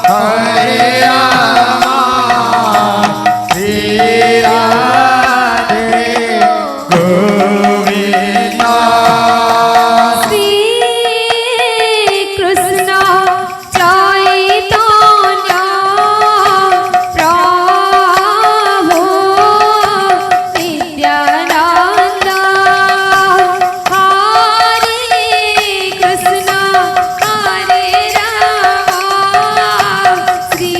Hare Rama, Shri Radhe Govinda. Shri Krishna Chaitanya Prabhu Nityananda. Hare Krishna Hare Rama, Shri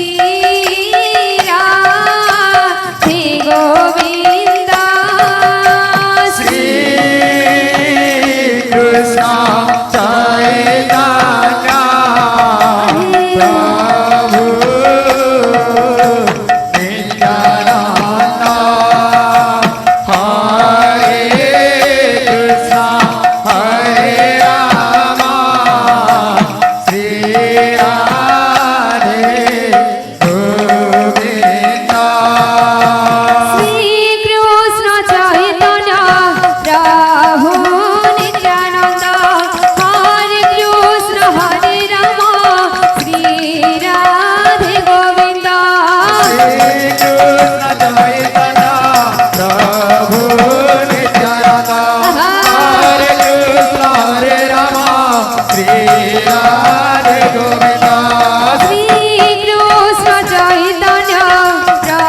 Radhe Govinda. Shri Krishna Chaitanya Prabhu Nityananda. Hare Krishna Hare Rama, Shri Radhe Govinda. Shri Krishna Chaitanya Prabhu Nityananda. Hare Krishna Hare Rama, Shri Radhe Govinda. Shri Krishna Chaitanya Prabhu Nityananda. Hare Krishna Hare Rama, Shri Radhe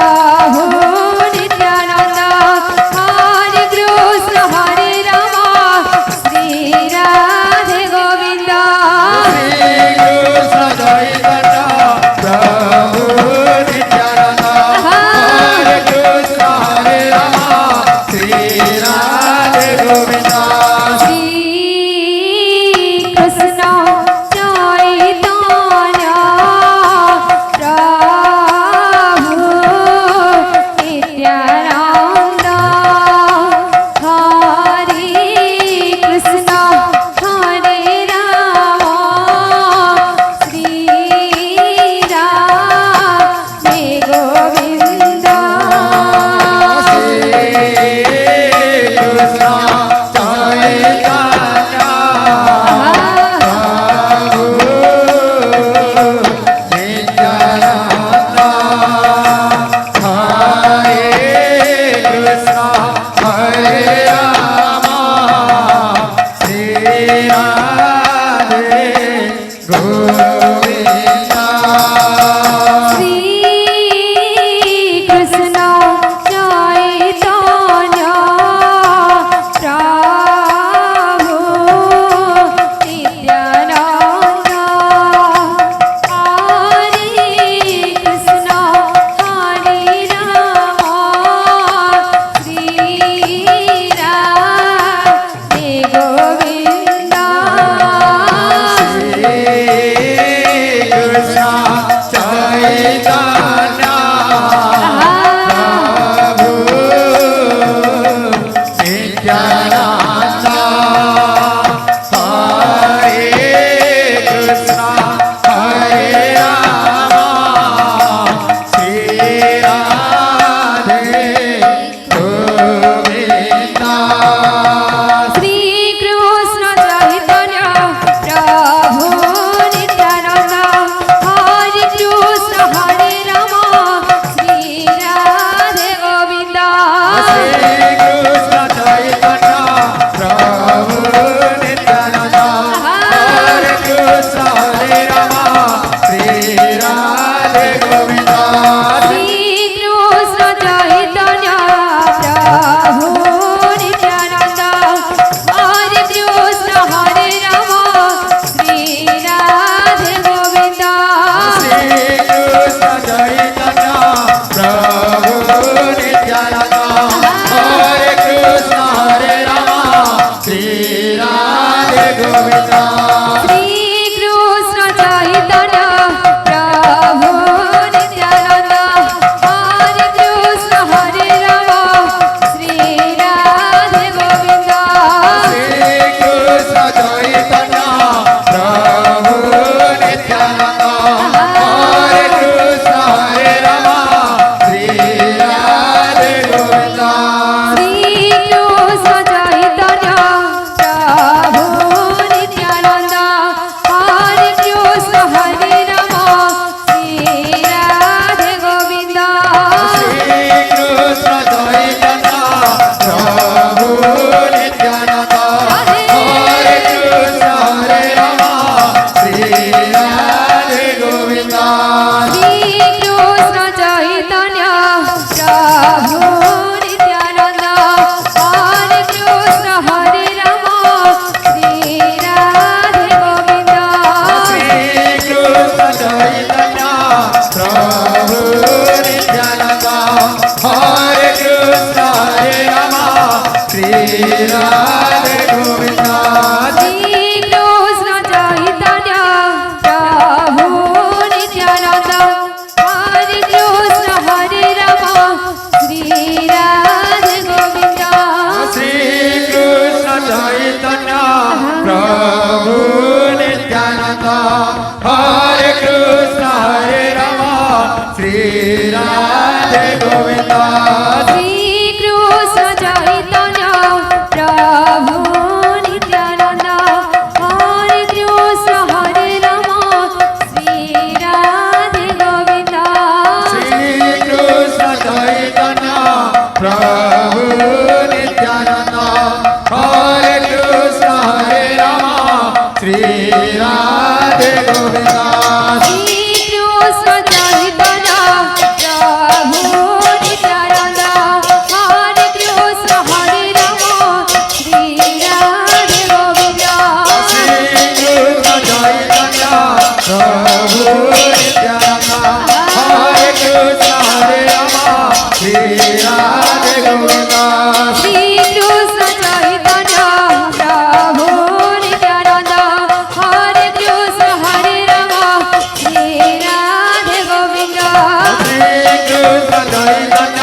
Govinda. Shri Krishna Chaitanya Prabhu Nityananda. Hare Krishna Hare Rama, Shri Radhe Govinda. Shri Krishna Chaitanya Prabhu Nityananda. Hare Krishna Hare Rama, Shri Radhe Govinda. Shri Krishna Chaitanya Prabhu Nityananda. Hare Krishna Hare Rama, Shri Radhe Govinda. Shri Krishna Chaitanya Prabhu Nityananda. Hare Krishna Hare Rama, Shri Radhe Govinda. Shri Krishna Chaitanya Prabhu Nityananda. Hare Krishna Hare Rama, Shri Radhe Govinda. Shri Krishna Chaitanya Prabhu Nityananda. Hare Krishna Hare Rama, Shri Radhe Govinda. Shri Krishna Chaitanya Prabhu Nityananda. Hare Krishna Hare Rama, Shri Radhe Govinda. Prabhu Nityananda, Hare Krishna Shri Krishna Chaitanya Prabhu Nityanand Hare Krishna Hare Ram Shri Radhe Govind Shri Krishna Chaitanya Prabhu Nityanand Hare Krishna Hare Ram Shri Radhe Govind Shri Krishna Chaitanya Prabhu Nityanand Hare Krishna Hare Ram Shri Radhe Govind Shri Krishna Chaitanya Prabhu Nityanand Hare Krishna Hare Ram Shri Radhe Govind Shri Krishna Chaitanya Prabhu Nityanand Hare Krishna Hare Ram Shri Radhe Govind Shri Krishna Chaitanya Prabhu Nityanand Hare Krishna Hare Ram Shri Radhe Govind Shri Krishna Chaitanya Prabhu Nityanand Hare Krishna Hare Ram Shri Radhe Govind Shri Krishna Chaitanya Prabhu Nityanand Hare Krishna Hare Ram Shri Radhe Govind Shri Krishna Chaitanya Prabhu Nityanand Hare Krishna Hare Ram Shri Radhe Govind Shri Krishna Chaitanya